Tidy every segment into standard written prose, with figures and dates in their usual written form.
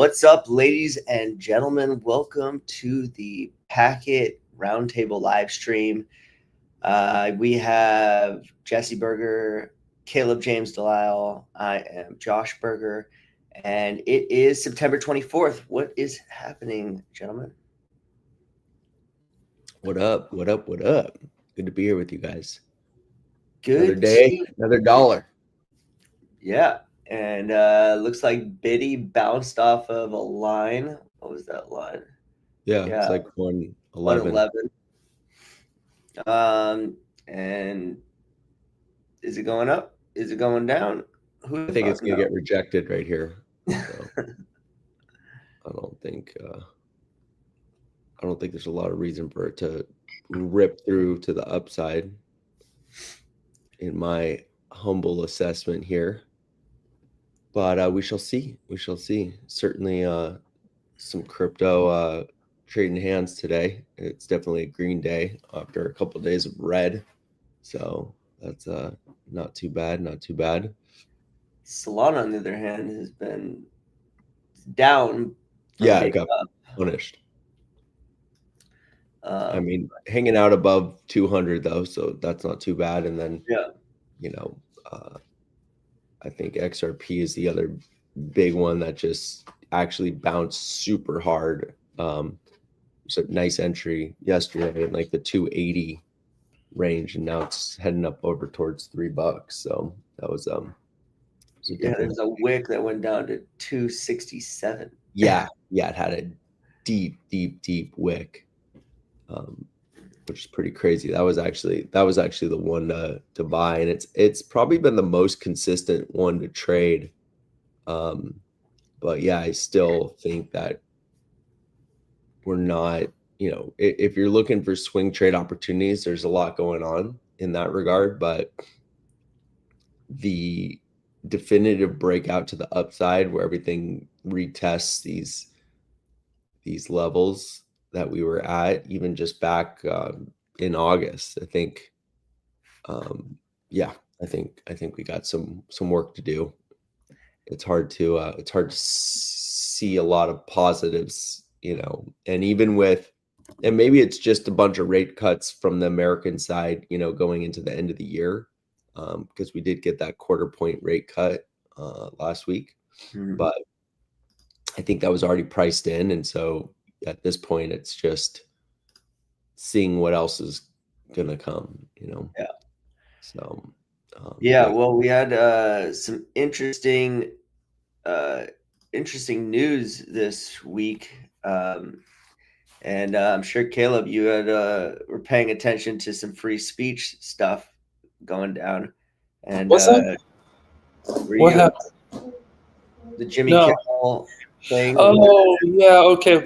What's up, ladies and gentlemen? Welcome to the Packet Roundtable live stream. We have Jesse Berger, Caleb James Delisle. I am Josh Berger, and it is September 24th. What is happening, gentlemen? What up? What up? What up? Good to be here with you guys. Good another day, another dollar. Yeah, and looks like Biddy bounced off of a line. What was that line? Yeah. It's like 111. 111. And is it going up? Is it going down? I think it's gonna get rejected right here. So I don't think there's a lot of reason for it to rip through to the upside, in my humble assessment here. But we shall see. We shall see. Certainly some crypto trading hands today. It's definitely a green day after a couple of days of red. So that's not too bad. Not too bad. Solana, on the other hand, has been down. Yeah, it got punished. I mean, hanging out above 200 though, so that's not too bad. And then, I think XRP is the other big one that just actually bounced super hard. It's a nice entry yesterday in like the 280 range, and now it's heading up over towards $3. So that was there's a wick that went down to 267. Yeah, it had a deep wick, which is pretty crazy. That was actually the one to buy, and it's probably been the most consistent one to trade. But yeah, I still think that we're not, if you're looking for swing trade opportunities, there's a lot going on in that regard, but the definitive breakout to the upside where everything retests these levels that we were at, even just back in August, I think, I think we got some work to do. It's hard to see a lot of positives, and even with, and maybe it's just a bunch of rate cuts from the American side, going into the end of the year, because we did get that quarter-point rate cut last week, but I think that was already priced in, and so at this point, it's just seeing what else is gonna come, Yeah. So. Well, we had some interesting news this week, and I'm sure Caleb, you were paying attention to some free speech stuff going down. And what's that? What happened? The Jimmy Kimmel thing. Oh yeah, okay.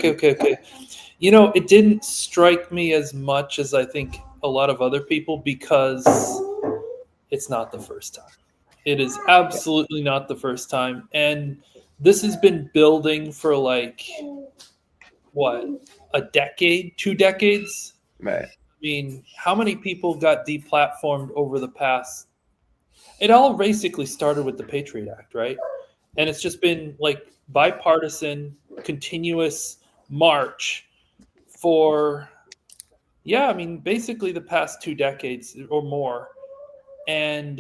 It didn't strike me as much as I think a lot of other people, because it's not the first time. It is absolutely not the first time. And this has been building for like, what, a decade, 2 decades? Right. I mean, how many people got deplatformed over the past? It all basically started with the Patriot Act, right? And it's just been like bipartisan, continuous march for, basically the past 2 decades or more. And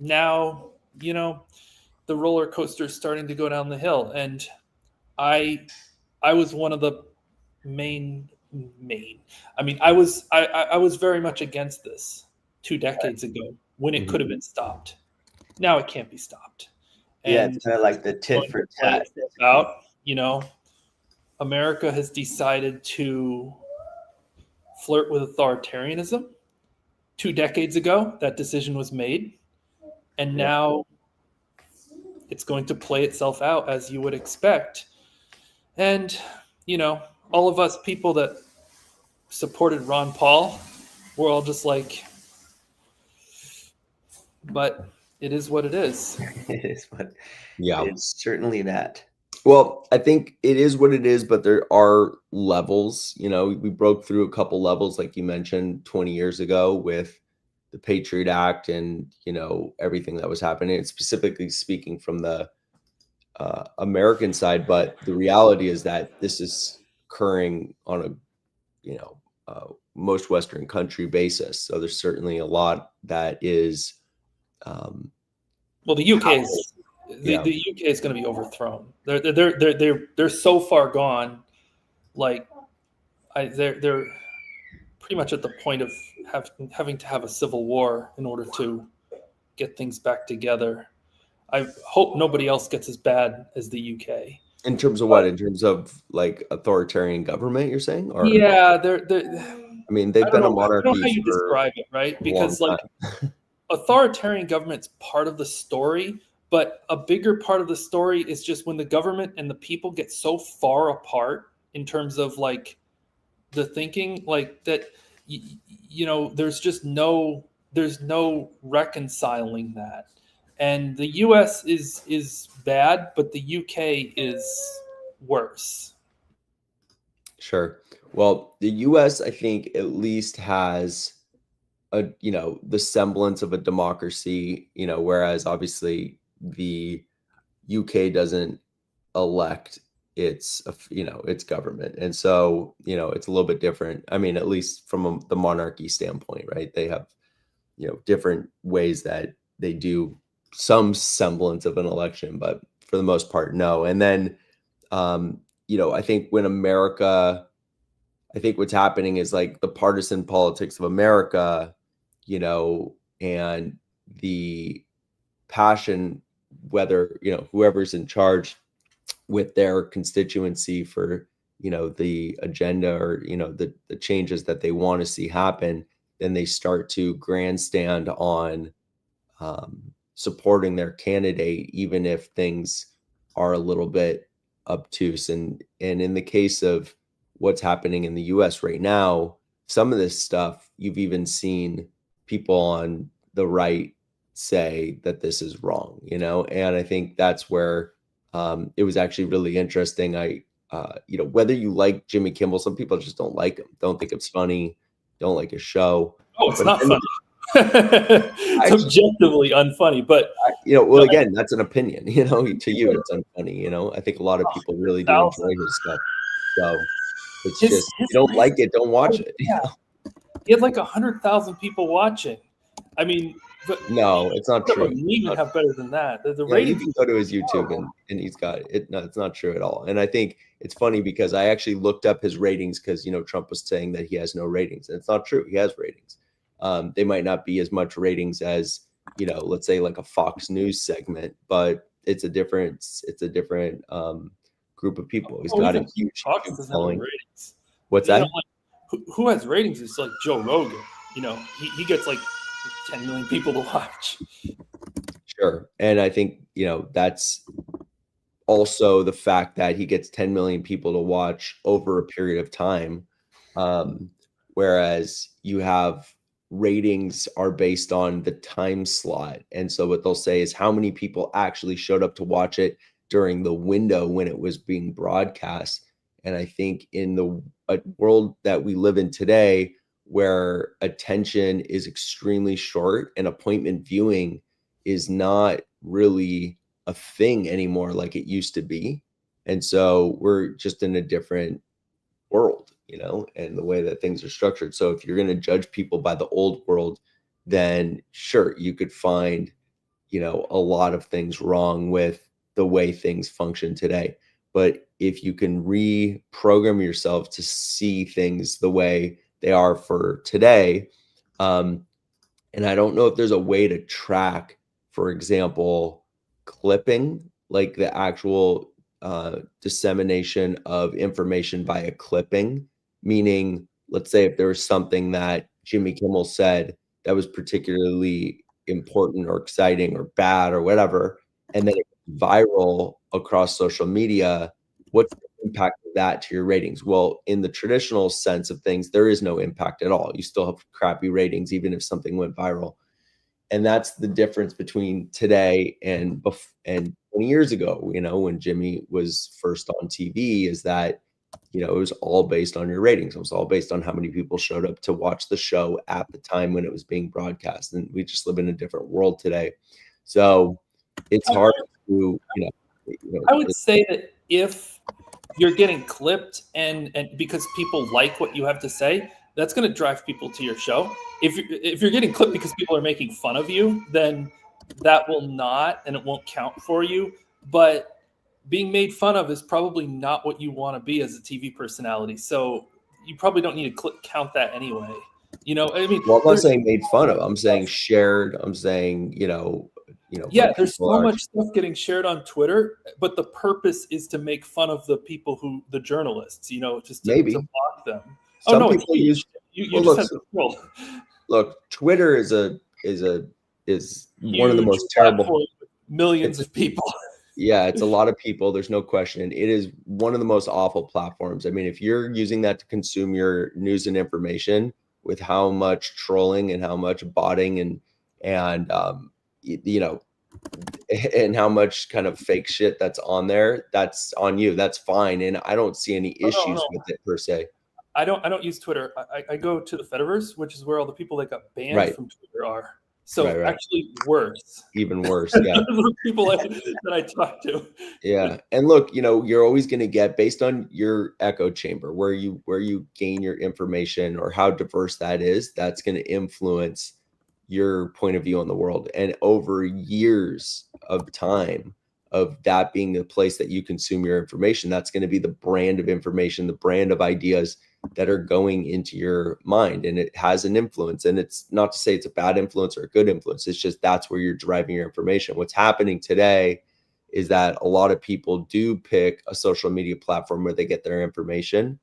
now, the roller coaster is starting to go down the hill. And I was one of the main. I was very much against this 2 decades ago when it could have been stopped. Now it can't be stopped. And it's kind of like the tit for tat. America has decided to flirt with authoritarianism. 2 decades ago, that decision was made, and now it's going to play itself out as you would expect. And, all of us people that supported Ron Paul, we're all just like, but it is what it is. It is what. Yeah, it's certainly that. Well, I think it is what it is, but there are levels. We broke through a couple levels, like you mentioned, 20 years ago with the Patriot Act and, everything that was happening. And specifically speaking from the American side, but the reality is that this is occurring on a, most Western country basis. So there's certainly a lot that is. Well, the UK is the UK is going to be overthrown. They're so far gone. Like, they're pretty much at the point of having to have a civil war in order to get things back together. I hope nobody else gets as bad as the UK. In terms of what? In terms of like authoritarian government, you're saying? Or yeah, I mean, they've been a monarchy. I don't know how you describe it, right? Because like authoritarian government's part of the story, but a bigger part of the story is just when the government and the people get so far apart in terms of like the thinking, like that, there's no reconciling that. And the US is bad, but the UK is worse. Sure. Well, the US, I think, at least has the semblance of a democracy, whereas obviously the UK doesn't elect its government. And so, it's a little bit different. I mean, at least from the monarchy standpoint, right? They have, different ways that they do some semblance of an election, but for the most part, no. And then, I think I think what's happening is like the partisan politics of America, and the passion, whether, whoever's in charge with their constituency for, the agenda or, the changes that they want to see happen, then they start to grandstand on supporting their candidate, even if things are a little bit obtuse. And in the case of what's happening in the US right now, some of this stuff, you've even seen people on the right say that this is wrong, and I think that's where it was actually really interesting. Whether you like Jimmy Kimmel, some people just don't like him, don't think it's funny, don't like his show. Oh, it's not funny. It's objectively unfunny, but again, that's an opinion. To you, it's unfunny. I think a lot of people really do enjoy his stuff. So it's just, you don't like it, don't watch it. Yeah. He had like 100,000 people watching. I mean, but no, it's not true. You even have better than that. The ratings. You can go to his YouTube and he's got it. No, it's not true at all. And I think it's funny because I actually looked up his ratings because Trump was saying that he has no ratings, and it's not true. He has ratings. They might not be as much ratings as let's say like a Fox News segment, but it's a different group of people. He's got a huge following. Ratings. What's that? Who has ratings? It's like Joe Rogan. He gets like 10 million people to watch. Sure. And I think, that's also the fact that he gets 10 million people to watch over a period of time. Whereas you have ratings are based on the time slot. And so what they'll say is how many people actually showed up to watch it during the window when it was being broadcast. And I think in the world that we live in today, where attention is extremely short and appointment viewing is not really a thing anymore like it used to be. And so we're just in a different world, and the way that things are structured. So if you're going to judge people by the old world, then sure, you could find, a lot of things wrong with the way things function today. But if you can reprogram yourself to see things the way they are for today, and I don't know if there's a way to track, for example, clipping, like the actual dissemination of information via clipping, meaning, let's say if there was something that Jimmy Kimmel said that was particularly important or exciting or bad or whatever, and then it went viral across social media, what's the impact of that to your ratings? Well, in the traditional sense of things, there is no impact at all. You still have crappy ratings, even if something went viral. And that's the difference between today and 20 years ago, when Jimmy was first on TV, is that, it was all based on your ratings. It was all based on how many people showed up to watch the show at the time when it was being broadcast. And we just live in a different world today. So it's hard to, I would say that if you're getting clipped and because people like what you have to say, that's going to drive people to your show. If you're getting clipped because people are making fun of you, then that will not, and it won't count for you. But being made fun of is probably not what you want to be as a TV personality. So you probably don't need to count that anyway. I mean, well, I'm not saying made fun of. I'm saying shared. I'm saying, yeah, there's so much stuff getting shared on Twitter, but the purpose is to make fun of the people the journalists, just to block them. Some people use. You just have to scroll. Look, Twitter is one of the most terrible. Millions of people. Yeah, it's a lot of people. There's no question. It is one of the most awful platforms. I mean, if you're using that to consume your news and information, with how much trolling and how much botting and and how much kind of fake shit that's on there, that's on you. That's fine, and I don't see any issues with it per se. I don't use Twitter. I go to the Fediverse, which is where all the people that got banned from Twitter are. So actually worse. Even worse, yeah. The people that I talk to. Yeah. And look, you're always going to get, based on your echo chamber, where you gain your information or how diverse that is, that's going to influence your point of view on the world. And over years of time of that being the place that you consume your information, that's going to be the brand of information, the brand of ideas that are going into your mind, and it has an influence. And it's not to say it's a bad influence or a good influence. It's just that's where you're driving your information. What's happening today is that a lot of people do pick a social media platform where they get their information,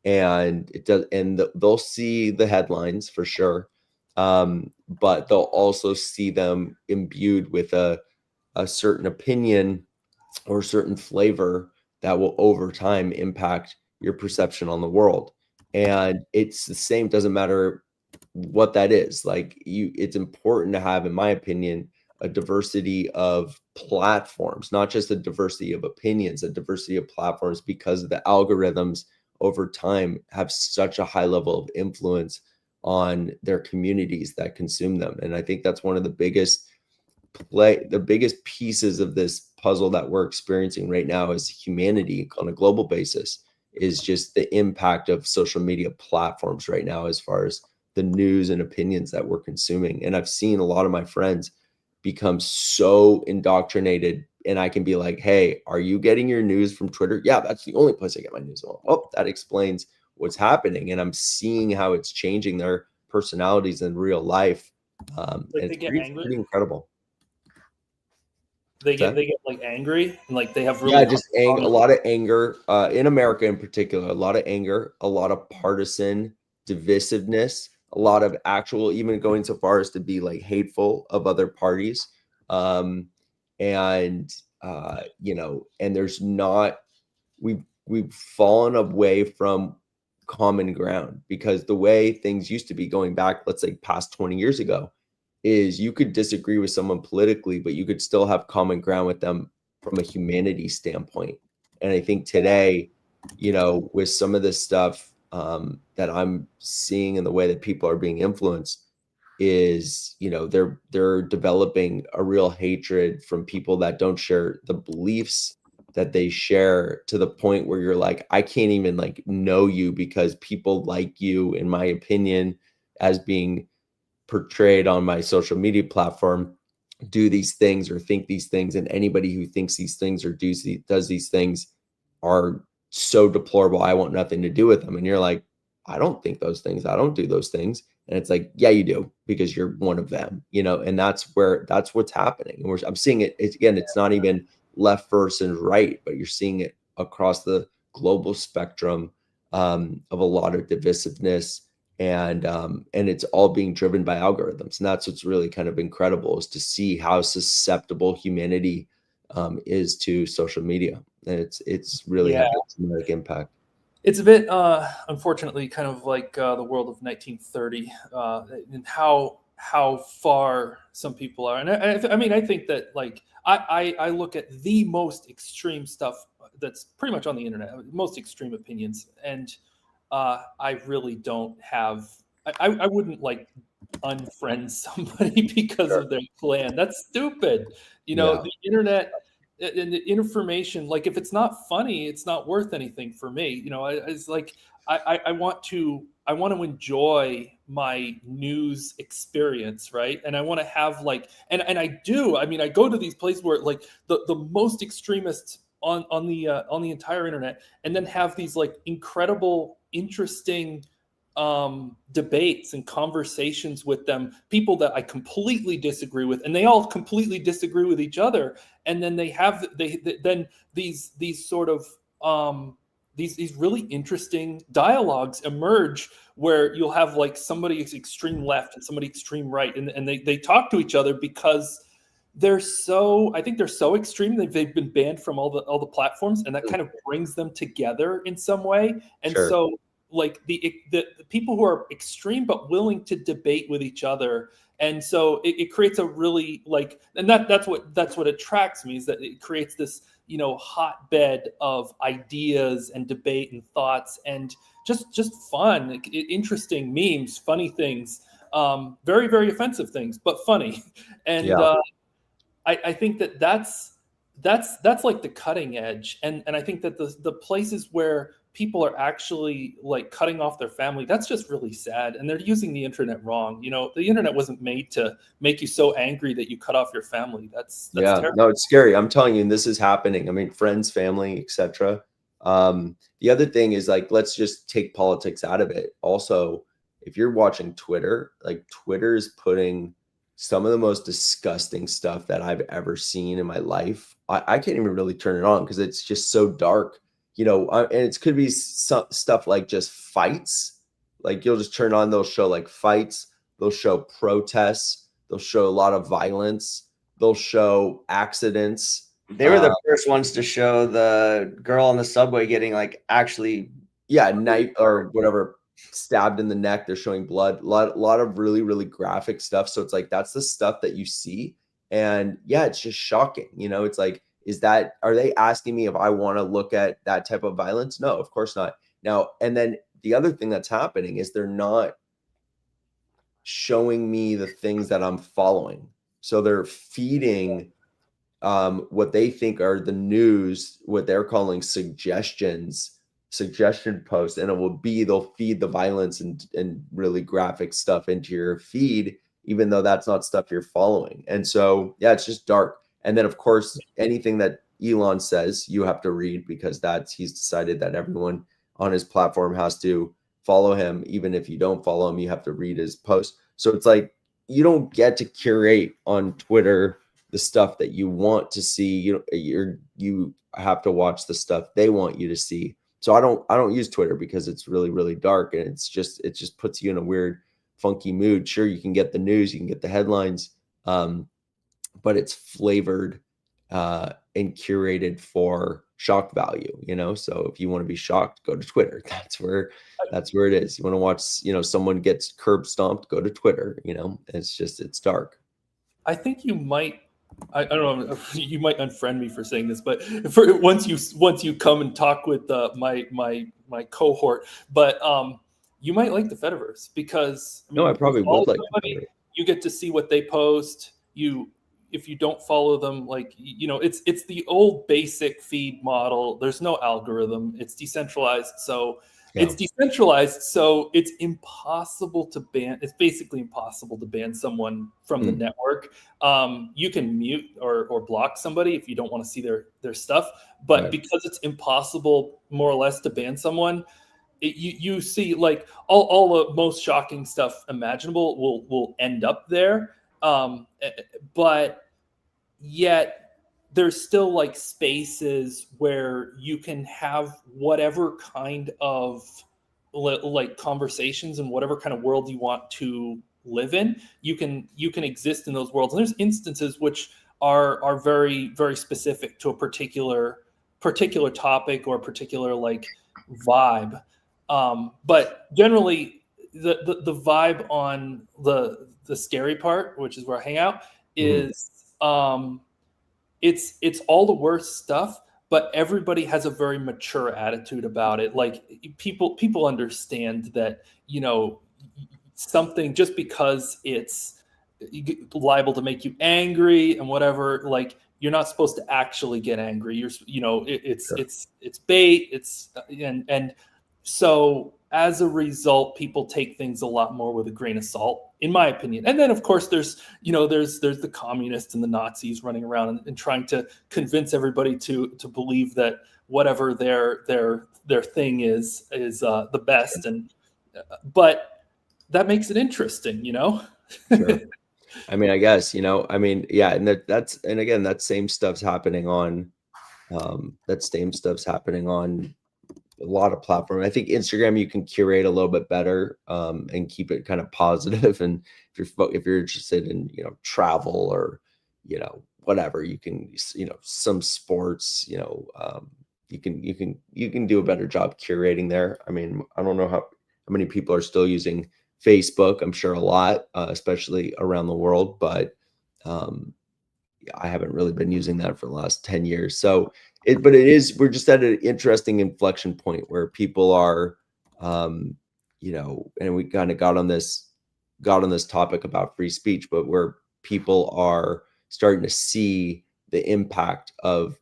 and they'll see the headlines for sure, but they'll also see them imbued with a certain opinion or certain flavor that will over time impact your perception on the world. And it's the same, doesn't matter what that is. Like it's important to have, in my opinion, a diversity of platforms, not just a diversity of opinions, a diversity of platforms, because the algorithms over time have such a high level of influence on their communities that consume them. And I think that's one of the biggest pieces of this puzzle that we're experiencing right now as humanity on a global basis, is just the impact of social media platforms right now as far as the news and opinions that we're consuming. And I've seen a lot of my friends become so indoctrinated, and I can be like, hey, are you getting your news from Twitter? Yeah, that's the only place I get my news. Oh, that explains what's happening. And I'm seeing how it's changing their personalities in real life. And it's pretty incredible. They get like angry, and like they have really a lot of anger in America in particular, a lot of anger, a lot of partisan divisiveness, a lot of actual, even going so far as to be like hateful of other parties. And there's not, we've fallen away from common ground, because the way things used to be going back, let's say past 20 years ago, is you could disagree with someone politically, but you could still have common ground with them from a humanity standpoint. And I think today, with some of this stuff that I'm seeing in the way that people are being influenced, is, they're developing a real hatred from people that don't share the beliefs that they share, to the point where you're like, I can't even like know you, because people like you, in my opinion, as being portrayed on my social media platform, do these things or think these things, and anybody who thinks these things or does these things are so deplorable, I want nothing to do with them. And you're like, I don't think those things, I don't do those things. And it's like, yeah, you do, because you're one of them, and that's what's happening. And I'm seeing it. It's not even left versus right, but you're seeing it across the global spectrum of a lot of divisiveness. And it's all being driven by algorithms. And that's what's really kind of incredible, is to see how susceptible humanity is to social media. And it's really had a dramatic impact. It's a bit, unfortunately, kind of like the world of 1930, and how far some people are. And I think that, like, I look at the most extreme stuff that's pretty much on the internet, most extreme opinions, and I really don't have. I wouldn't like unfriend somebody because of their plan. That's stupid. The internet and the information, like if it's not funny, it's not worth anything for me. It's like I want to enjoy my news experience, right? And I want to have like, and I do. I mean, I go to these places where like the most extremists on the entire internet, and then have these like incredible, interesting debates and conversations with them, people that I completely disagree with, and they all completely disagree with each other. And then then these sort of these really interesting dialogues emerge, where you'll have like somebody extreme left and somebody extreme right, and they talk to each other because I think they're so extreme that they've been banned from all the platforms, and that kind of brings them together in some way. And Sure. so like the people who are extreme but willing to debate with each other, and so it creates a really like, and that's what attracts me, is that it creates this hotbed of ideas and debate and thoughts, and just fun, like, interesting memes, funny things, very, very offensive things, but funny. And Yeah. I think that's like the cutting edge, and I think that the places where people are actually like cutting off their family, that's just really sad, and they're using the internet wrong. The internet wasn't made to make you so angry that you cut off your family. That's Yeah, terrible. no, it's scary. I'm telling you, and this is happening. I mean, friends, family, etc. The other thing is, like, let's just take politics out of it. Also, if you're watching Twitter, like, Twitter is putting some of the most disgusting stuff that I've ever seen in my life. I can't even really turn it on because it's just so dark, and it could be stuff like just fights. Like, you'll just turn on, they'll show like fights, they'll show protests, they'll show a lot of violence, they'll show accidents. They were the first ones to show the girl on the subway getting like actually, knife or whatever, stabbed in the neck. They're showing blood, a lot of really, really graphic stuff. So it's like, that's the stuff that you see. And yeah, it's just shocking. It's like, are they asking me if I want to look at that type of violence? No, of course not. Now, and then the other thing that's happening is they're not showing me the things that I'm following. So they're feeding what they think are the news, what they're calling suggestion posts, and they'll feed the violence and really graphic stuff into your feed, even though that's not stuff you're following. And so, yeah, it's just dark. And then, of course, anything that Elon says, you have to read, because he's decided that everyone on his platform has to follow him. Even if you don't follow him, you have to read his post. So it's like, you don't get to curate on Twitter the stuff that you want to see. You have to watch the stuff they want you to see. So I don't use Twitter because it's really, really dark, and it just puts you in a weird, funky mood. Sure, you can get the news, you can get the headlines, but it's flavored and curated for shock value. So if you want to be shocked, go to Twitter. That's where it is. You want to watch, someone gets curb stomped, go to Twitter. It's dark. I think you might. I don't know. You might unfriend me for saying this, but once you come and talk with my cohort, but you might like the Fediverse, because I probably would like. You get to see what they post. If you don't follow them, like, it's the old basic feed model. There's no algorithm. It's decentralized, so. Yeah. It's decentralized, so it's impossible to ban. It's basically impossible to ban someone from the network. You can mute or block somebody if you don't want to see their stuff, but because it's impossible, more or less, to ban someone, you see like all the most shocking stuff imaginable will end up there. But yet there's still like spaces where you can have whatever kind of like conversations and whatever kind of world you want to live in. You can exist in those worlds, and there's instances which are very, very specific to a particular topic or a particular like vibe. But generally, the vibe on the scary part, which is where I hang out, is it's all the worst stuff, but everybody has a very mature attitude about it. Like, people understand that, something, just because it's liable to make you angry and whatever, like, you're not supposed to actually get angry. It's bait. And so as a result, people take things a lot more with a grain of salt, in my opinion. And then of course there's the communists and the Nazis running around and trying to convince everybody to believe that whatever their thing is the best. And but that makes it interesting, Sure. I mean, I guess, yeah, and again, that same stuff's happening on a lot of platforms. I think Instagram, you can curate a little bit better, and keep it kind of positive. And if you're interested in, travel or, whatever, you can, some sports, you can do a better job curating there. I mean, I don't know how many people are still using Facebook. I'm sure a lot, especially around the world, but I haven't really been using that for the last 10 years. So we're just at an interesting inflection point where people are, and we kind of got on this topic about free speech, but where people are starting to see the impact of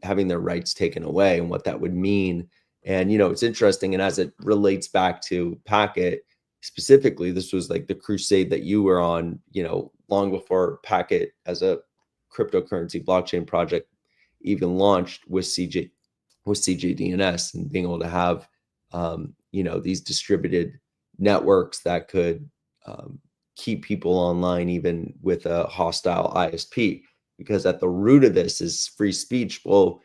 having their rights taken away and what that would mean. And, it's interesting. And as it relates back to Packet specifically, this was like the crusade that you were on, long before Packet as a cryptocurrency blockchain project even launched with CJDNS, and being able to have, these distributed networks that could keep people online, even with a hostile ISP, because at the root of this is free speech. Well,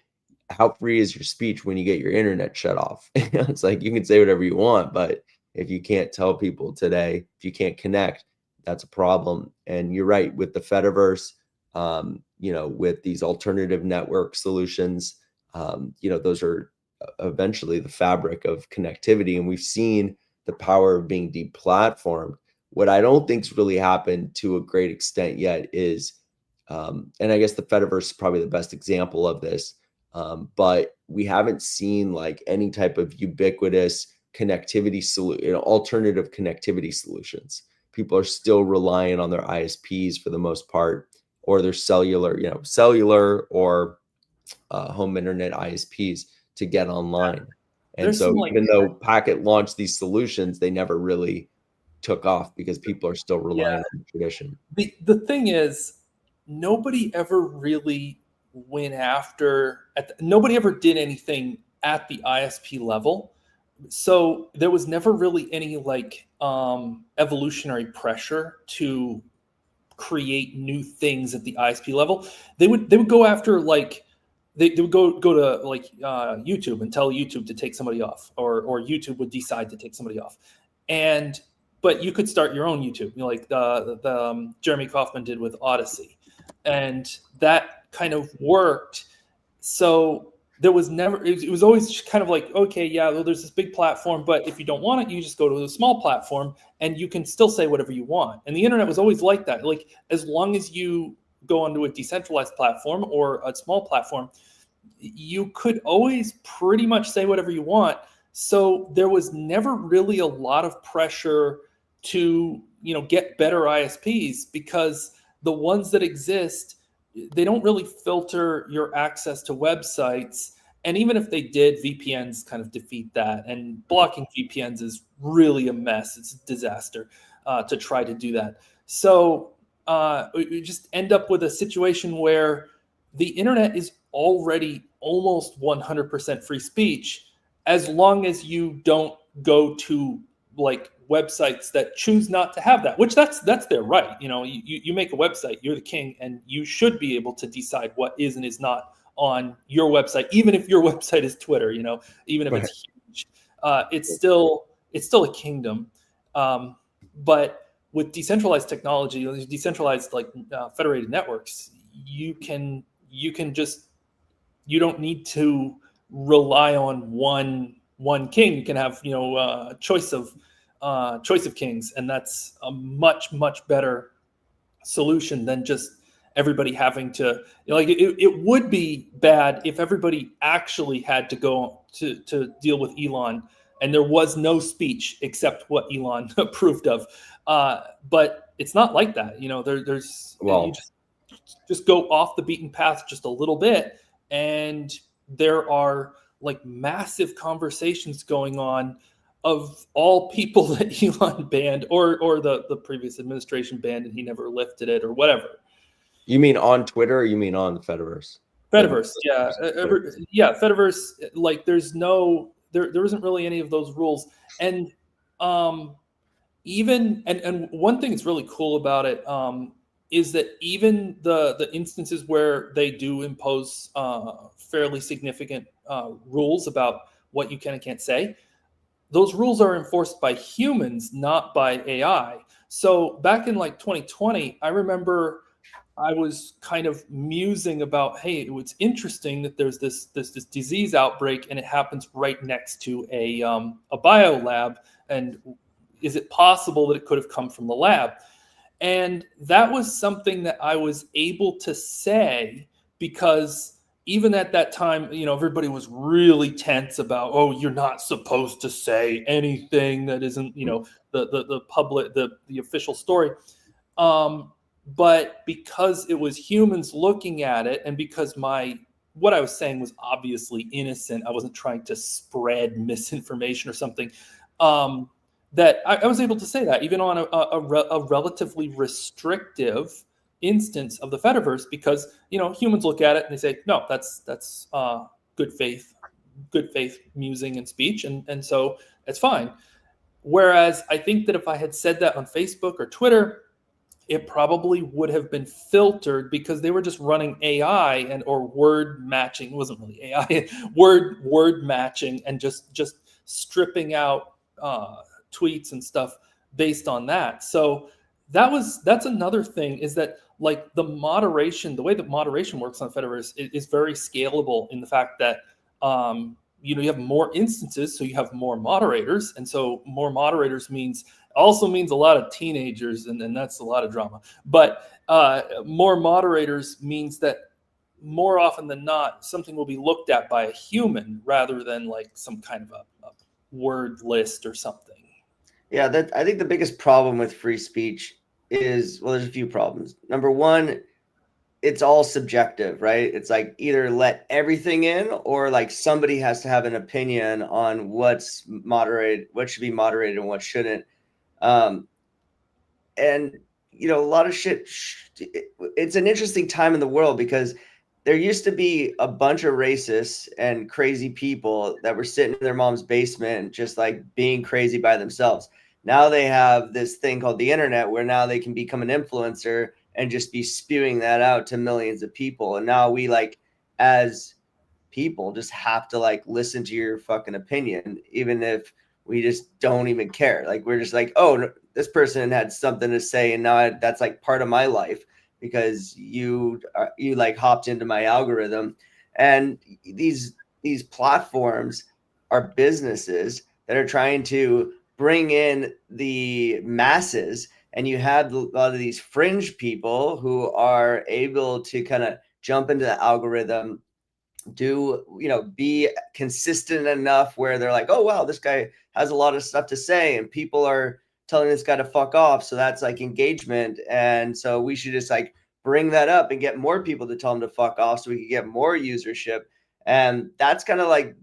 how free is your speech when you get your internet shut off? It's like you can say whatever you want, but if you can't tell people today, if you can't connect, that's a problem. And you're right, with the Fediverse, with these alternative network solutions, those are eventually the fabric of connectivity. And we've seen the power of being deplatformed. What I don't think's really happened to a great extent yet is, and I guess the Fediverse is probably the best example of this, but we haven't seen like any type of ubiquitous connectivity alternative connectivity solutions. People are still relying on their ISPs for the most part, or their cellular or home internet ISPs to get online. And so even though Packet launched these solutions, they never really took off because people are still relying on the tradition. The thing is, nobody ever really nobody ever did anything at the ISP level. So there was never really any evolutionary pressure to create new things at the ISP level. They would go after they would go to YouTube and tell YouTube to take somebody off, or YouTube would decide to take somebody off. But you could start your own YouTube, like the Jeremy Kauffman did with Odyssey, and that kind of worked. So there was never, it was always kind of like, okay, yeah, well, there's this big platform, but if you don't want it, you just go to a small platform and you can still say whatever you want. And the internet was always like that. Like, as long as you go onto a decentralized platform or a small platform, you could always pretty much say whatever you want. So there was never really a lot of pressure to, get better ISPs, because the ones that exist, they don't really filter your access to websites. And even if they did, VPNs kind of defeat that. And blocking VPNs is really a mess. It's a disaster to try to do that. So we just end up with a situation where the internet is already almost 100% free speech, as long as you don't go to websites that choose not to have that, which that's their right. You make a website, you're the king, and you should be able to decide what is and is not on your website, even if your website is Twitter, even if it's huge. It's still a kingdom. But with decentralized technology, decentralized federated networks, you don't need to rely on one king. You can have choice of kings, and that's a much better solution than just everybody having to it would be bad if everybody actually had to go to deal with Elon and there was no speech except what Elon approved of, but it's not like that. just go off the beaten path just a little bit, and there are like massive conversations going on of all people that Elon banned or the previous administration banned and he never lifted it or whatever. You mean on Twitter, or you mean on the Fediverse? Fediverse, yeah, Fediverse. Like, there isn't really any of those rules, and even and one thing that's really cool about it is that even the instances where they do impose fairly significant rules about what you can and can't say, those rules are enforced by humans, not by AI. So back in like 2020, I remember I was kind of musing about, hey, it's interesting that there's this disease outbreak and it happens right next to a bio lab, and is it possible that it could have come from the lab? And that was something that I was able to say because even at that time, everybody was really tense about, oh, you're not supposed to say anything that isn't, the public, the official story. But because it was humans looking at it, and because what I was saying was obviously innocent, I wasn't trying to spread misinformation or something, that I was able to say that even on a relatively restrictive instance of the Fediverse, because humans look at it and they say, no, that's good faith musing and speech, and so it's fine. Whereas I think that if I had said that on Facebook or Twitter, it probably would have been filtered because they were just running AI or word matching. It wasn't really AI, word matching, and just stripping out tweets and stuff based on that. So that's another thing, is that like the way that moderation works on Fediverse is very scalable in the fact that you have more instances, so you have more moderators, and so more moderators also means a lot of teenagers, and that's a lot of drama. But more moderators means that more often than not, something will be looked at by a human rather than like some kind of a word list or something. Yeah, I think the biggest problem with free speech is, well, there's a few problems. Number one, it's all subjective, right? It's like either let everything in, or like somebody has to have an opinion on what's moderated, what should be moderated and what shouldn't. And a lot of shit. It's an interesting time in the world because there used to be a bunch of racists and crazy people that were sitting in their mom's basement, just like being crazy by themselves. Now they have this thing called the internet where now they can become an influencer and just be spewing that out to millions of people. And now we, like, as people, just have to like listen to your fucking opinion, even if we just don't even care. Like, we're just like, oh, this person had something to say, and now that's like part of my life because you like hopped into my algorithm. And these platforms are businesses that are trying to bring in the masses, and you have a lot of these fringe people who are able to kind of jump into the algorithm, be consistent enough where they're like, oh, wow, this guy has a lot of stuff to say and people are telling this guy to fuck off. So that's like engagement. And so we should just like bring that up and get more people to tell him to fuck off so we can get more usership. And that's kind of like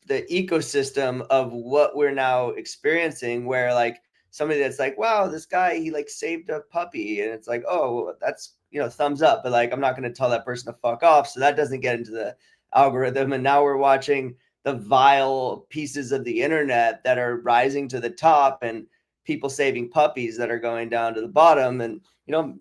the ecosystem of what we're now experiencing, where like somebody that's like, wow, this guy, he like saved a puppy. And it's like, oh, that's, thumbs up. But like, I'm not going to tell that person to fuck off. So that doesn't get into the algorithm. And now we're watching the vile pieces of the internet that are rising to the top, and people saving puppies that are going down to the bottom. And,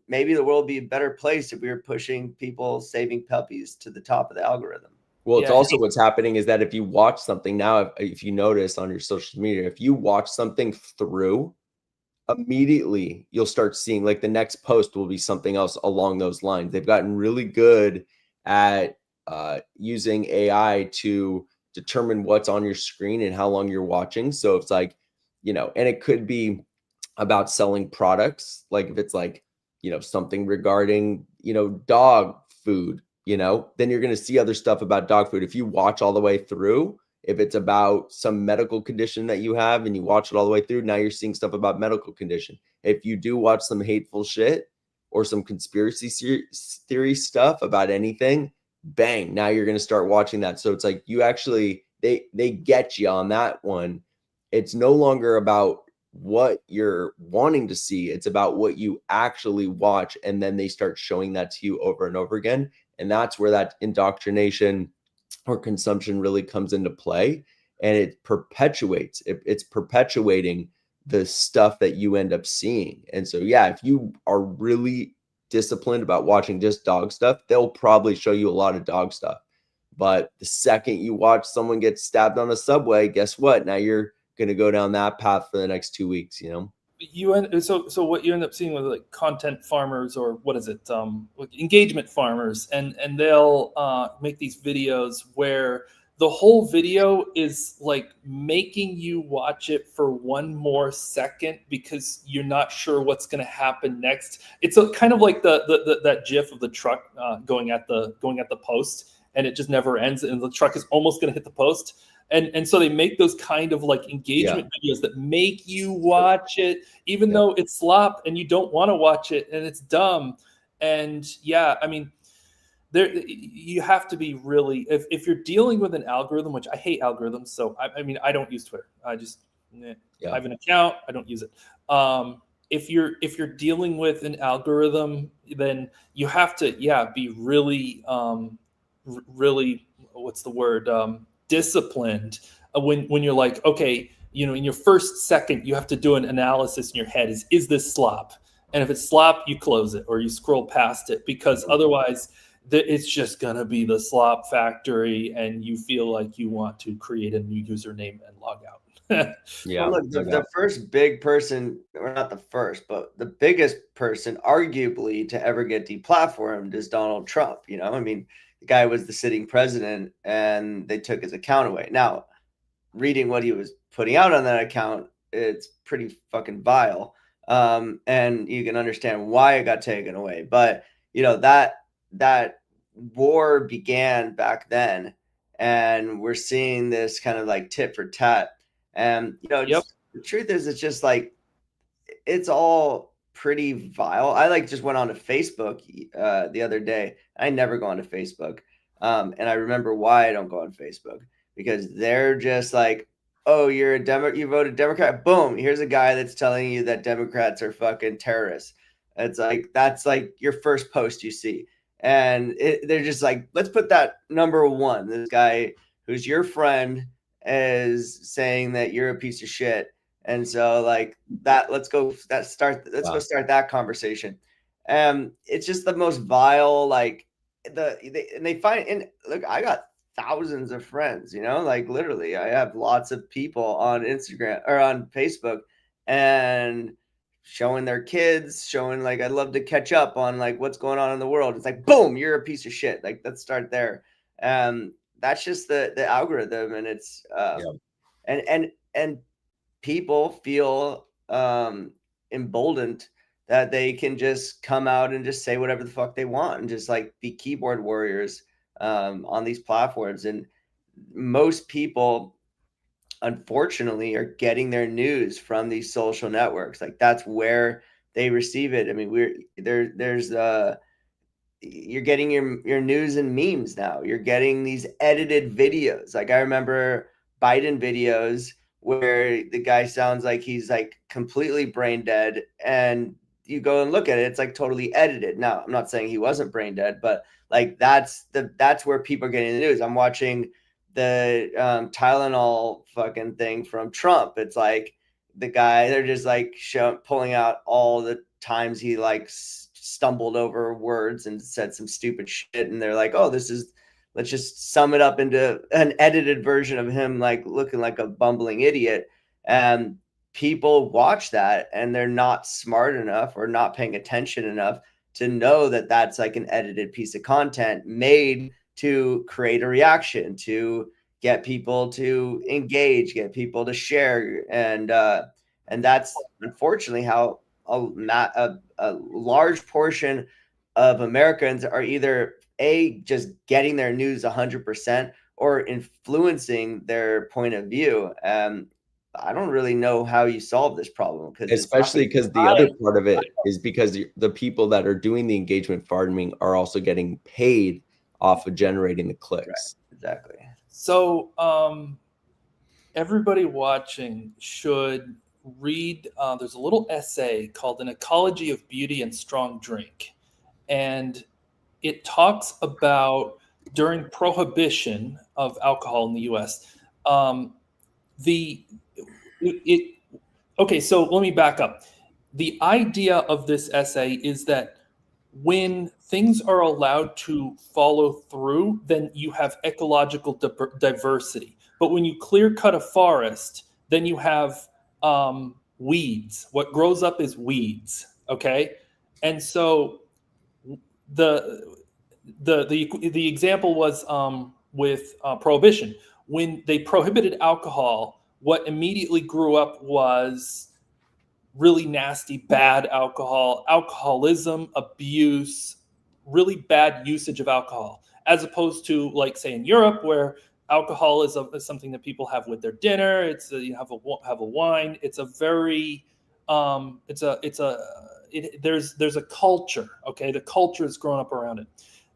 maybe the world would be a better place if we were pushing people saving puppies to the top of the algorithm. Well, it's also what's happening is that if you watch something now, if you notice on your social media, if you watch something through, immediately you'll start seeing like the next post will be something else along those lines. They've gotten really good at using AI to determine what's on your screen and how long you're watching. So it's like, and it could be about selling products. Like if it's like, something regarding, dog food, then you're going to see other stuff about dog food. If you watch all the way through, if it's about some medical condition that you have and you watch it all the way through, now you're seeing stuff about medical condition. If you do watch some hateful shit or some conspiracy theory stuff about anything, bang, now you're going to start watching that. So it's like you actually, they get you on that one. It's no longer about what you're wanting to see. It's about what you actually watch. And then they start showing that to you over and over again. And that's where that indoctrination or consumption really comes into play. And it perpetuates, it's perpetuating the stuff that you end up seeing. And so, yeah, if you are really disciplined about watching just dog stuff, they'll probably show you a lot of dog stuff. But the second you watch someone get stabbed on a subway, guess what? Now you're going to go down that path for the next 2 weeks, you know? So what you end up seeing with like content farmers, or what is it, engagement farmers, and they'll make these videos where the whole video is like making you watch it for one more second because you're not sure what's going to happen next. It's kind of like the that GIF of the truck going at the post, and it just never ends, and the truck is almost going to hit the post. And so they make those kind of like engagement videos that make you watch it, even though it's slop and you don't want to watch it and it's dumb. And yeah, I mean, you have to be really, if you're dealing with an algorithm, which I hate algorithms. So I mean, I don't use Twitter. I just, I have an account. I don't use it. If you're dealing with an algorithm, then you have to, be really, really, what's the word? Disciplined when you're like, okay, in your first second, you have to do an analysis in your head. Is this slop? And if it's slop, you close it or you scroll past it, because otherwise it's just going to be the slop factory and you feel like you want to create a new username and log out. Well, look, the first big person, or not the first, but the biggest person arguably to ever get deplatformed is Donald Trump. I mean, the guy was the sitting president and they took his account away. Now, reading what he was putting out on that account, it's pretty fucking vile. And you can understand why it got taken away. But, that war began back then. And we're seeing this kind of like tit for tat. And, the truth is, it's just like, it's all pretty vile. I just went on to Facebook the other day. I never go on to Facebook. And I remember why I don't go on Facebook, because they're just like, oh, you're a Democrat, you voted Democrat. Boom. Here's a guy that's telling you that Democrats are fucking terrorists. It's like, that's like your first post you see. And they're just like, let's put that number one. This guy who's your friend is saying that you're a piece of shit. And so like that, let's go start that conversation. It's just the most vile, like they find, and look, I got thousands of friends, like literally I have lots of people on Instagram or on Facebook, and showing their kids, showing like, I'd love to catch up on like what's going on in the world. It's like, boom, you're a piece of shit. Like, let's start there. That's just the algorithm. And it's, and people feel emboldened that they can just come out and just say whatever the fuck they want and just like be keyboard warriors on these platforms. And most people, unfortunately, are getting their news from these social networks. Like, that's where they receive it. I mean, there's you're getting your news and memes now. You're getting these edited videos. Like, I remember Biden videos where the guy sounds like he's like completely brain dead, and you go and look at it, it's like totally edited. Now, I'm not saying he wasn't brain dead, but like that's where people are getting the news. I'm watching the Tylenol fucking thing from Trump. It's like the guy, they're just like pulling out all the times he like stumbled over words and said some stupid shit, and they're like, oh, let's just sum it up into an edited version of him like looking like a bumbling idiot. And people watch that and they're not smart enough or not paying attention enough to know that that's like an edited piece of content made to create a reaction, to get people to engage, get people to share. And that's unfortunately how a large portion of Americans are either just getting their news 100% or influencing their point of view. I don't really know how you solve this problem, because especially because the other part of it is because the people that are doing the engagement farming are also getting paid off of generating the clicks. Right, exactly. So everybody watching should read, there's a little essay called An Ecology of Beauty and Strong Drink. And it talks about during prohibition of alcohol in the US. Okay, so let me back up. The idea of this essay is that when things are allowed to follow through, then you have ecological diversity. But when you clear cut a forest, then you have weeds. What grows up is weeds. Okay, and so the example was with prohibition. When they prohibited alcohol, what immediately grew up was really nasty, bad alcohol, alcoholism, abuse, really bad usage of alcohol, as opposed to, like, say, in Europe, where alcohol is something that people have with their dinner. It's you have a wine. It's a very there's a culture. Okay, the culture is grown up around it.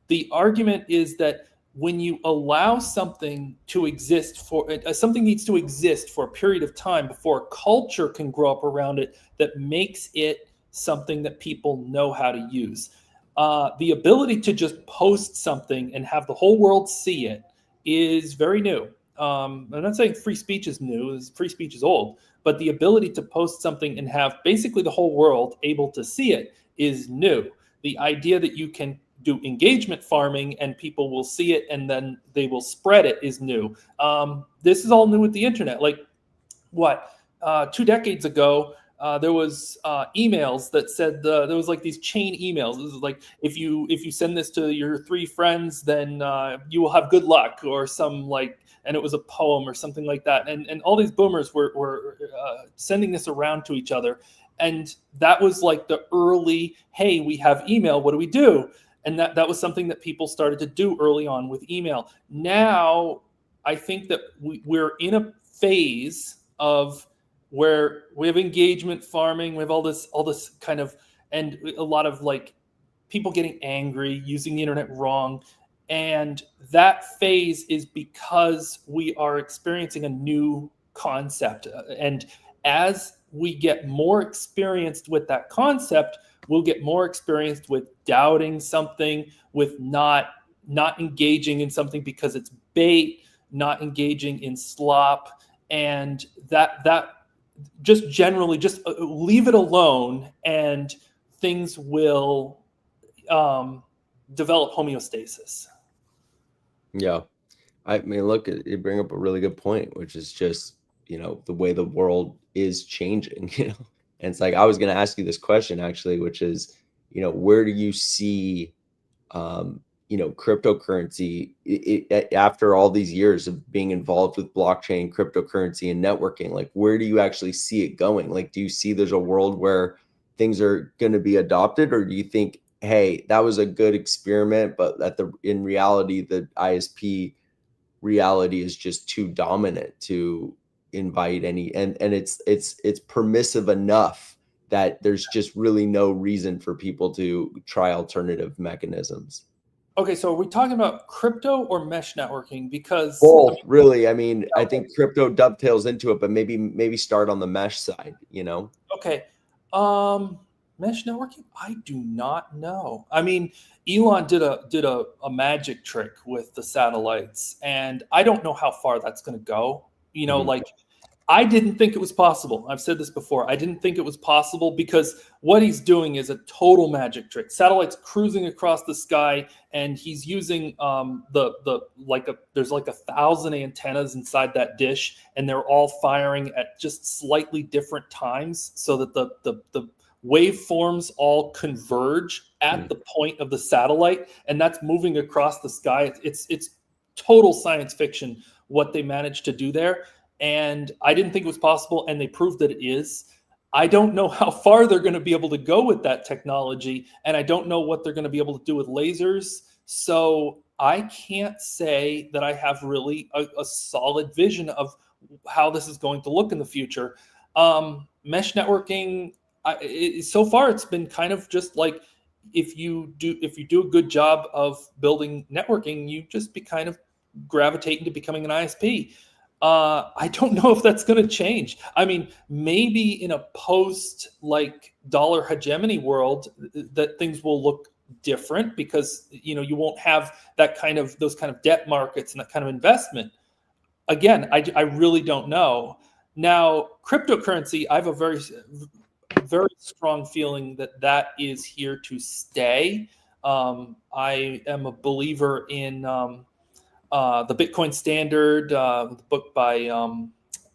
The argument is that when you allow something to exist something needs to exist for a period of time before a culture can grow up around it that makes it something that people know how to use. The ability to just post something and have the whole world see it is very new. I'm not saying free speech is new. Free speech is old. But the ability to post something and have basically the whole world able to see it is new. The idea that you can do engagement farming and people will see it and then they will spread it is new. This is all new with the internet. Like, 2 decades ago, there was emails that said there was like these chain emails. This is like, if you send this to your 3 friends, then you will have good luck, or and it was a poem or something like that. And all these boomers were sending this around to each other. And that was like the early, hey, we have email, what do we do? And that was something that people started to do early on with email. Now, I think that we're in a phase of where we have engagement farming, we have all this kind of, and a lot of like people getting angry, using the internet wrong. And that phase is because we are experiencing a new concept. And as we get more experienced with that concept, we'll get more experienced with doubting something, with not engaging in something because it's bait, not engaging in slop, and that just generally just leave it alone, and things will develop homeostasis. Yeah. I mean, look, you bring up a really good point, which is just, the way the world is changing, And it's like, I was going to ask you this question actually, which is, where do you see, cryptocurrency after all these years of being involved with blockchain, cryptocurrency, and networking? Like, where do you actually see it going? Like, do you see there's a world where things are going to be adopted, or do you think, hey, that was a good experiment, but in reality, the ISP reality is just too dominant to invite any, and it's permissive enough that there's just really no reason for people to try alternative mechanisms? Okay, so are we talking about crypto or mesh networking? Because both, really. I mean, I think crypto dovetails into it, but maybe start on the mesh side, Okay. Mesh networking? I do not know. I mean, Elon did a magic trick with the satellites, and I don't know how far that's going to go. Like, I didn't think it was possible. I've said this before. I didn't think it was possible because what he's doing is a total magic trick. Satellites cruising across the sky, and he's using there's like 1,000 antennas inside that dish, and they're all firing at just slightly different times so that the waveforms all converge at the point of the satellite, and that's moving across the sky. It's total science fiction what they managed to do there. And I didn't think it was possible, and they proved that it is. I don't know how far they're going to be able to go with that technology, and I don't know what they're going to be able to do with lasers. So I can't say that I have really a solid vision of how this is going to look in the future. Mesh networking, so far it's been kind of just like, if you do a good job of building networking, you just be kind of gravitate into becoming an ISP. I don't know if that's going to change. I mean, maybe in a post like dollar hegemony world, that things will look different, because you won't have those kind of debt markets and that kind of investment. Again, I really don't know. Now, cryptocurrency, I have a very strong feeling that is here to stay. I am a believer in the Bitcoin Standard, the book by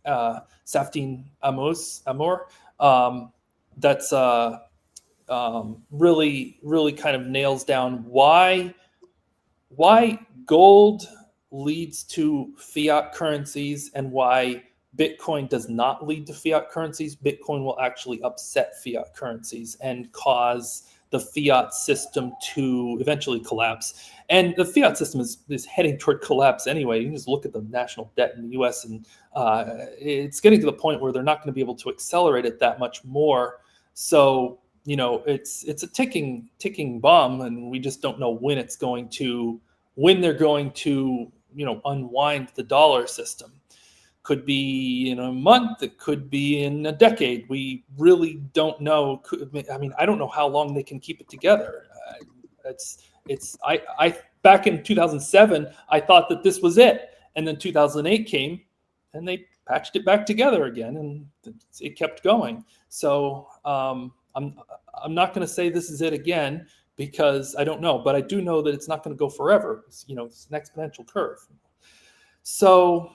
Safdin Amour. That's really kind of nails down why gold leads to fiat currencies and why Bitcoin does not lead to fiat currencies. Bitcoin will actually upset fiat currencies and cause the fiat system to eventually collapse. And the fiat system is heading toward collapse anyway. You can just look at the national debt in the US, and it's getting to the point where they're not going to be able to accelerate it that much more. So, it's a ticking bomb, and we just don't know when they're going to unwind the dollar system. Could be in a month, it could be in a decade. We really don't know. I don't know how long they can keep it together. I back in 2007, I thought that this was it, and then 2008 came, and they patched it back together again, and it kept going. So I'm not going to say this is it again, because I don't know, but I do know that it's not going to go forever. It's an exponential curve. So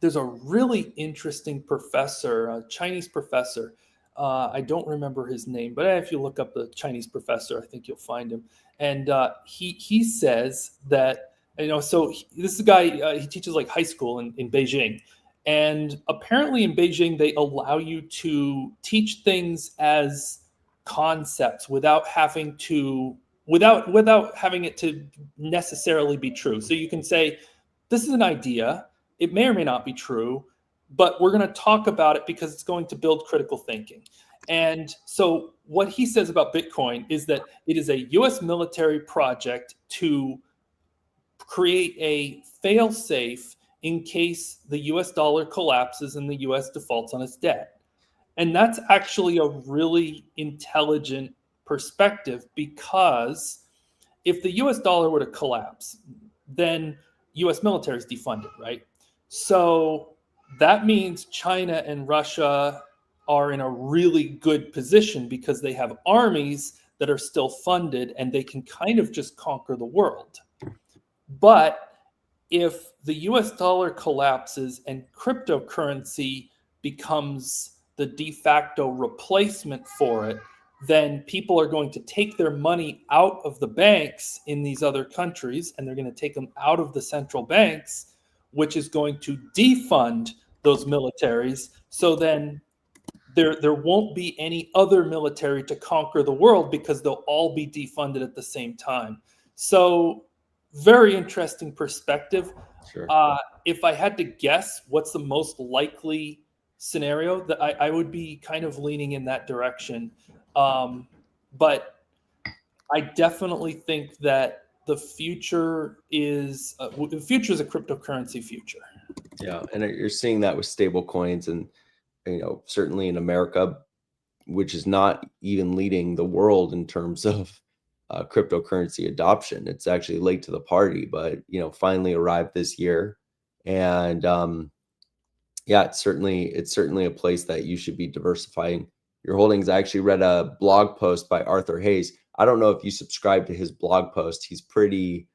there's a really interesting professor, a Chinese professor. I don't remember his name, but if you look up the Chinese professor, I think you'll find him. And he says that, so this is a guy, he teaches like high school in Beijing. And apparently in Beijing, they allow you to teach things as concepts without having it to necessarily be true. So you can say, this is an idea. It may or may not be true, but we're going to talk about it because it's going to build critical thinking. And so what he says about Bitcoin is that it is a US military project to create a fail-safe in case the US dollar collapses and the US defaults on its debt. And that's actually a really intelligent perspective, because if the US dollar were to collapse, then US military is defunded, right? So that means China and Russia are in a really good position because they have armies that are still funded and they can kind of just conquer the world. But if the US dollar collapses and cryptocurrency becomes the de facto replacement for it, then people are going to take their money out of the banks in these other countries, and they're going to take them out of the central banks, which is going to defund those militaries. So then there won't be any other military to conquer the world, because they'll all be defunded at the same time. So very interesting perspective. Sure. If I had to guess what's the most likely scenario, that I would be kind of leaning in that direction. But I definitely think that the future is a cryptocurrency future. Yeah, and you're seeing that with stable coins, and certainly in America, which is not even leading the world in terms of cryptocurrency adoption. It's actually late to the party, but finally arrived this year. And yeah, it's certainly a place that you should be diversifying your holdings. I actually read a blog post by Arthur Hayes. I don't know if you subscribe to his blog post. He's pretty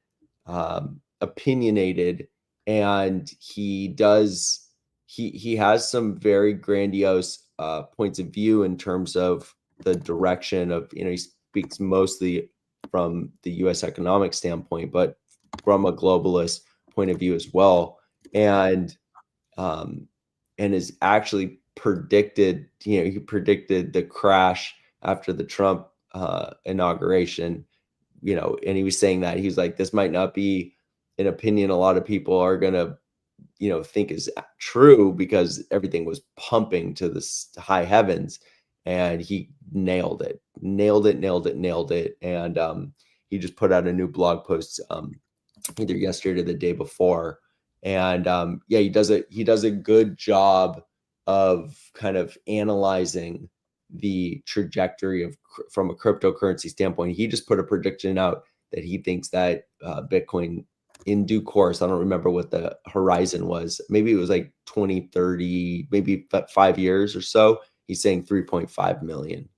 opinionated, and he has some very grandiose points of view in terms of the direction of, he speaks mostly from the US economic standpoint, but from a globalist point of view as well. And is actually predicted, he predicted the crash after the Trump inauguration, and he was saying that he was like, this might not be an opinion a lot of people are going to think is true, because everything was pumping to the high heavens, and he nailed it. And he just put out a new blog post either yesterday or the day before. And he does a good job of kind of analyzing the trajectory of from a cryptocurrency standpoint. He just put a prediction out that he thinks that Bitcoin in due course, I don't remember what the horizon was, maybe it was like 2030, maybe 5 years or so. He's saying 3.5 million.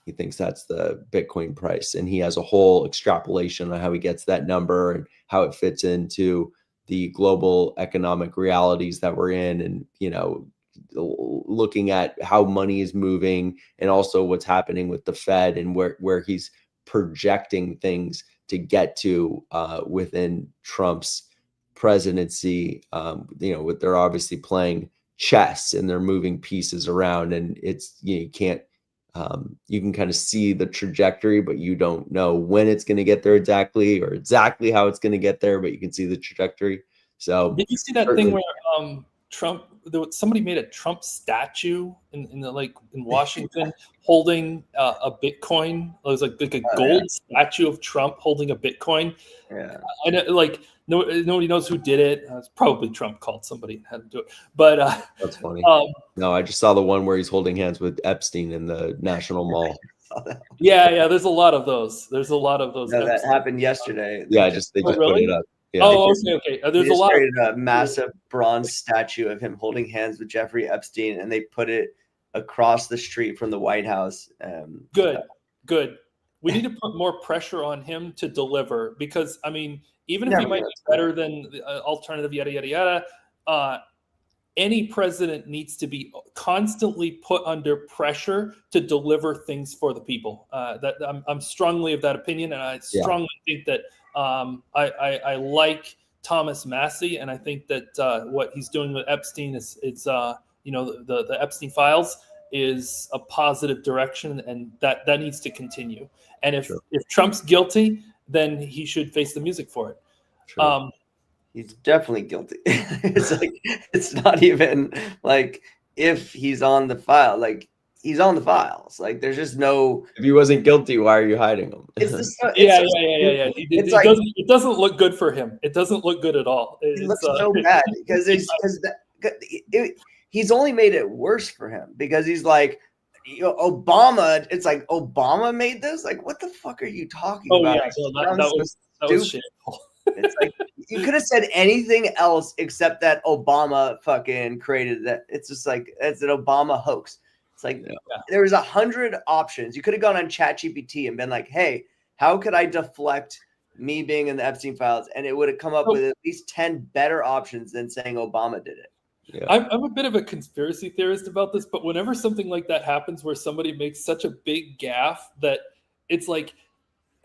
He thinks that's the Bitcoin price, and he has a whole extrapolation on how he gets that number and how it fits into the global economic realities that we're in, and looking at how money is moving, and also what's happening with the Fed, and where he's projecting things to get to within Trump's presidency. They're obviously playing chess, and they're moving pieces around, and it's you can't. You can kind of see the trajectory, but you don't know when it's going to get there exactly, or exactly how it's going to get there, but you can see the trajectory. So did you see that thing where Trump, somebody made a Trump statue in Washington holding a Bitcoin? It was like a gold statue of Trump holding a Bitcoin. Yeah. I know, nobody knows who did it. It's probably Trump called somebody and had to do it. But that's funny. No, I just saw the one where he's holding hands with Epstein in the National Mall. Yeah. There's a lot of those. No, that happened yesterday. Yeah, they just put it up. Yeah. Oh, okay. There's a lot. A massive bronze statue of him holding hands with Jeffrey Epstein, and they put it across the street from the White House. Good. We need to put more pressure on him to deliver, because even if he might be better than the alternative, yada, any president needs to be constantly put under pressure to deliver things for the people. I'm strongly of that opinion, and I strongly think that I like Thomas Massey, and I think that what he's doing with Epstein is the Epstein files is a positive direction, and that needs to continue. And if Trump's guilty, then he should face the music for it. Sure. He's definitely guilty. It's not even like if he's on the file, like he's on the files. Like there's just no. If he wasn't guilty, why are you hiding him? Yeah. It doesn't look good for him. It doesn't look good at all. It looks so bad because he's only made it worse for him, because he's like, Obama. It's like Obama made this. Like, what the fuck are you talking about? Yeah, that was shameful. It's like you could have said anything else except that Obama fucking created that. It's just like it's an Obama hoax. It's like there was 100 options. You could have gone on ChatGPT and been like, "Hey, how could I deflect me being in the Epstein files?" And it would have come up with at least 10 better options than saying Obama did it. Yeah. I'm a bit of a conspiracy theorist about this, but whenever something like that happens, where somebody makes such a big gaffe that it's like,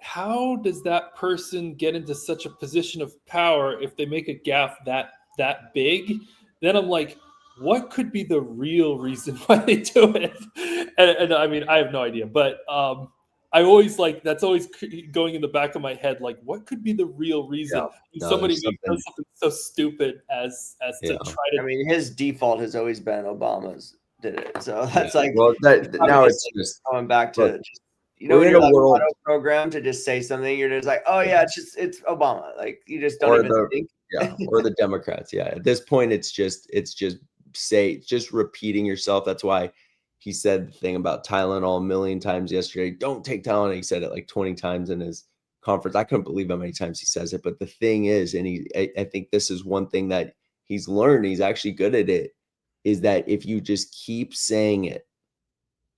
how does that person get into such a position of power if they make a gaffe that big? Then I'm like, what could be the real reason why they do it? And I have no idea, but I always that's always going in the back of my head, like, what could be the real reason somebody does something so stupid as to try to. His default has always been Obama's did it, so that's now it's just going back to when you're auto program to just say something, you're just like, oh yeah, it's Obama. Like you just don't even think. Or the Democrats. Yeah, at this point, it's just repeating yourself. That's why he said the thing about Tylenol a million times yesterday. Don't take Tylenol. He said it like 20 times in his conference. I couldn't believe how many times he says it. But the thing is, and I think this is one thing that he's learned, he's actually good at it, is that if you just keep saying it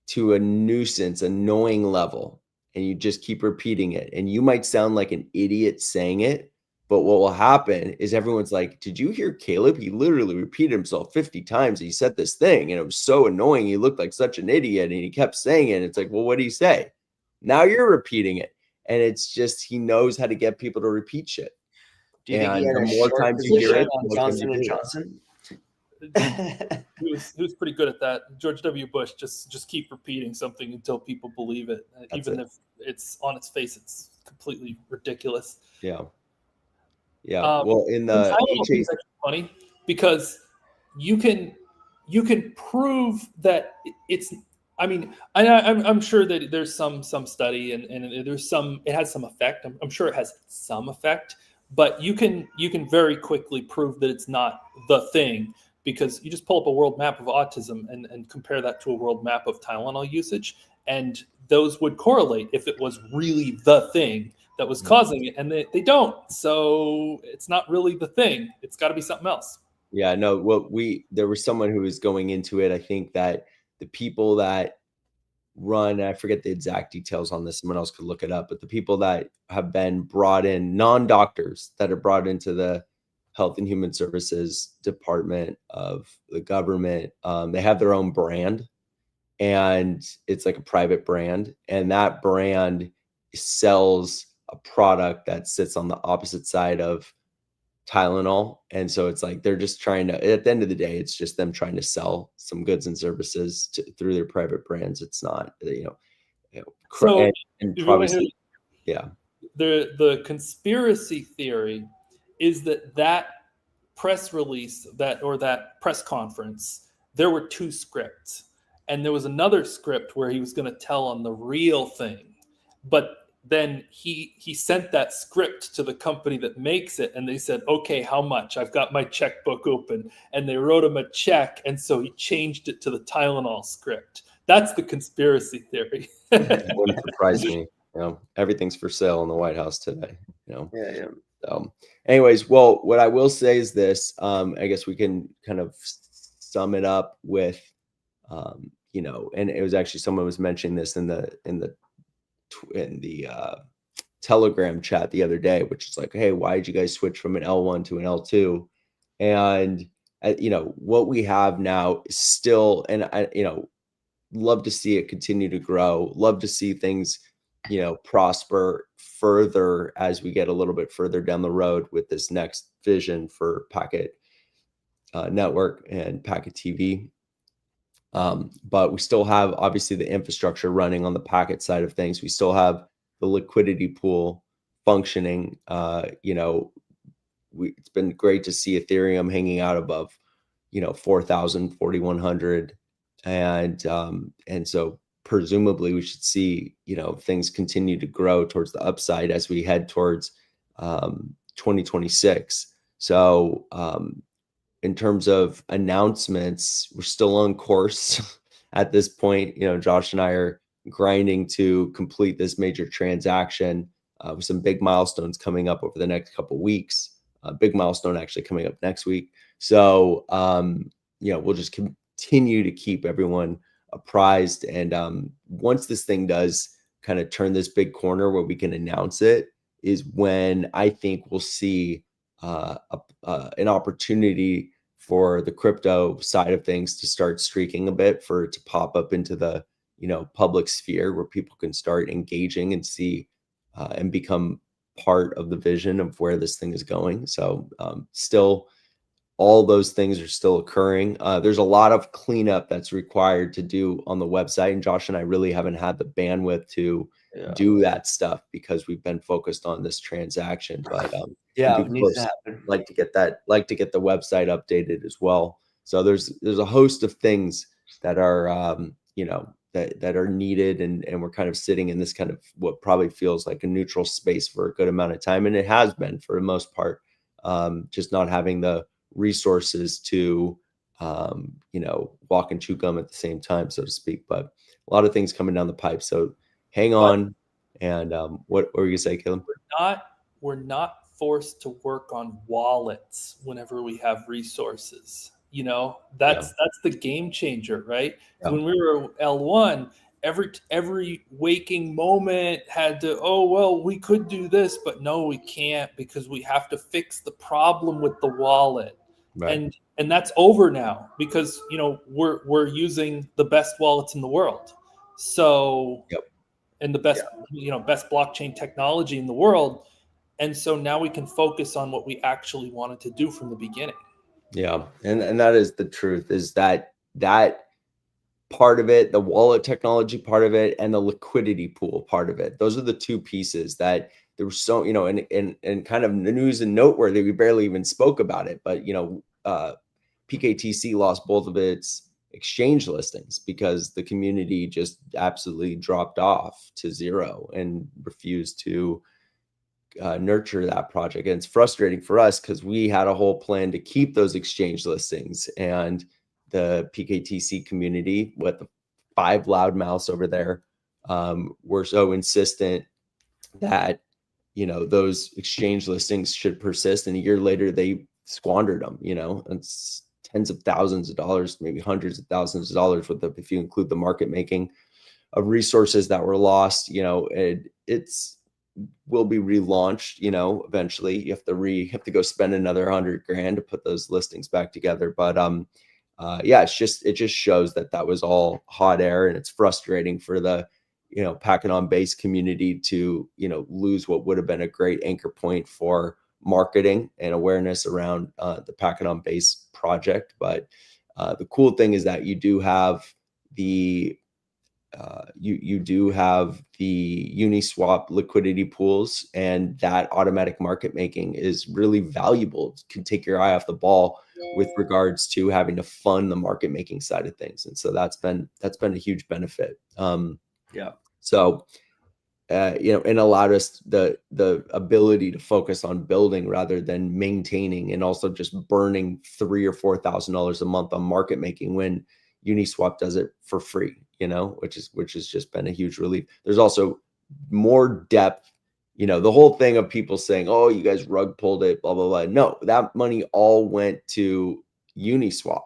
to a nuisance, annoying level, and you just keep repeating it, and you might sound like an idiot saying it, but what will happen is everyone's like, did you hear Caleb? He literally repeated himself 50 times. He said this thing, and it was so annoying. He looked like such an idiot, and he kept saying it. It's like, well, what did he say? Now you're repeating it. And it's just, he knows how to get people to repeat shit. Do you think he had the more times you hear it, Johnson & Johnson? He was pretty good at that. George W. Bush just keep repeating something until people believe it, even if it's on its face, it's completely ridiculous. Yeah. Well, in the HA, funny. because you can prove that it's. I mean, I'm sure that there's some study and there's some, it has some effect. I'm sure it has some effect, but you can very quickly prove that it's not the thing, because you just pull up a world map of autism and compare that to a world map of Tylenol usage, and those would correlate if it was really the thing that was causing it, and they don't. So it's not really the thing. It's got to be something else. Yeah, no, well, there was someone who was going into it. I think that the people that run, I forget the exact details on this, someone else could look it up, but the people that have been brought in, non-doctors that are brought into the Health and Human Services department of the government, they have their own brand, and it's like a private brand, and that brand sells a product that sits on the opposite side of Tylenol. And so it's like they're just trying to, at the end of the day, it's just them trying to sell some goods and services through their private brands. It's not, So and if you want to obviously, yeah. The conspiracy theory is that press release, that press conference, there were two scripts, and there was another script where he was going to tell on the real thing, but then he sent that script to the company that makes it, and they said, okay, how much? I've got my checkbook open, and they wrote him a check, and so he changed it to the Tylenol script. That's the conspiracy theory. It wouldn't surprise me. Everything's for sale in the White House today. Yeah. So, anyways, well, what I will say is this. I guess we can kind of sum it up with, and it was actually someone was mentioning this in the Telegram chat the other day, which is like, hey, why did you guys switch from an L1 to an L2? And what we have now is still, and I love to see it continue to grow, love to see things prosper further as we get a little bit further down the road with this next vision for Packet Network and Packet TV. But we still have obviously the infrastructure running on the Packet side of things. We still have the liquidity pool functioning. It's been great to see Ethereum hanging out above 4,000, 4,100, and so presumably we should see things continue to grow towards the upside as we head towards 2026. So in terms of announcements, we're still on course at this point. Josh and I are grinding to complete this major transaction with some big milestones coming up over the next couple of weeks. A big milestone actually coming up next week. So we'll just continue to keep everyone apprised. And once this thing does kind of turn this big corner where we can announce it, is when I think we'll see an opportunity for the crypto side of things to start streaking a bit, for it to pop up into the public sphere where people can start engaging and see and become part of the vision of where this thing is going. So still, all those things are still occurring. There's a lot of cleanup that's required to do on the website, and Josh and I really haven't had the bandwidth to do that stuff because we've been focused on this transaction. But it needs to happen. Like to get the website updated as well. So there's a host of things that are that are needed, and we're kind of sitting in this kind of what probably feels like a neutral space for a good amount of time, and it has been for the most part. Just not having the resources to walk and chew gum at the same time, so to speak. But a lot of things coming down the pipe, so hang on. And what were you gonna say, Caleb? We're not forced to work on wallets whenever we have resources. That's the game changer, right? Yeah. When we were L1, every waking moment had to, we could do this, but no, we can't, because we have to fix the problem with the wallet. Right. And that's over now, because we're using the best wallets in the world. So and the best best blockchain technology in the world. And so now we can focus on what we actually wanted to do from the beginning. Yeah. And that is the truth, is that part of it, the wallet technology part of it, and the liquidity pool part of it. Those are the two pieces that there was so, and kind of news and noteworthy. We barely even spoke about it, but PKTC lost both of its exchange listings because the community just absolutely dropped off to zero and refused to nurture that project. And it's frustrating for us because we had a whole plan to keep those exchange listings, and the PKTC community with the 5 loudmouths over there were so insistent that, those exchange listings should persist. And a year later, they squandered them, it's tens of thousands of dollars, maybe hundreds of thousands of dollars if you include the market making of resources that were lost. It's will be relaunched, eventually. You have to go spend another $100,000 to put those listings back together. But yeah, it just shows that was all hot air, and it's frustrating for the packing on base community to lose what would have been a great anchor point for marketing and awareness around the packing on base project. But the cool thing is that you do have the Uniswap liquidity pools, and that automatic market making is really valuable. It can take your eye off the ball with regards to having to fund the market making side of things. And so that's been a huge benefit. Yeah. So, and allowed us the ability to focus on building rather than maintaining, and also just burning $3,000 or $4,000 a month on market making when Uniswap does it for free, which has just been a huge relief. There's also more depth, the whole thing of people saying, oh, you guys rug pulled it, blah, blah, blah. No, that money all went to Uniswap.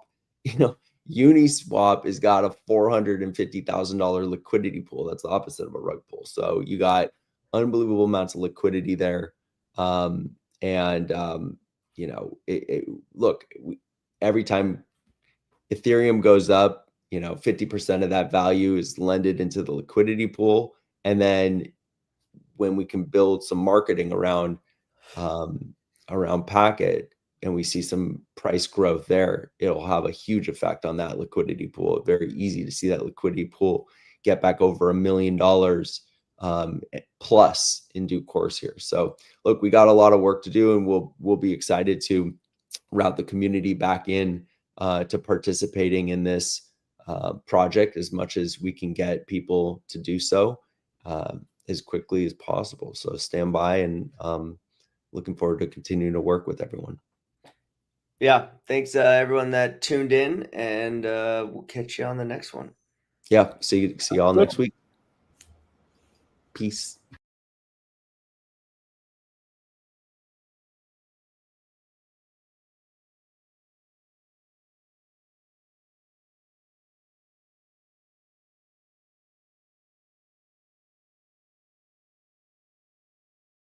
Uniswap has got a $450,000 liquidity pool. That's the opposite of a rug pull. So you got unbelievable amounts of liquidity there. Look, every time Ethereum goes up, 50% of that value is lended into the liquidity pool. And then when we can build some marketing around Packet, and we see some price growth there, it'll have a huge effect on that liquidity pool. It's very easy to see that liquidity pool get back over $1 million plus in due course here. So look, we got a lot of work to do, and we'll be excited to route the community back in to participating in this project as much as we can get people to do so as quickly as possible. So stand by, and looking forward to continuing to work with everyone. Yeah. Thanks, everyone that tuned in, and we'll catch you on the next one. Yeah. See you all next week. Peace.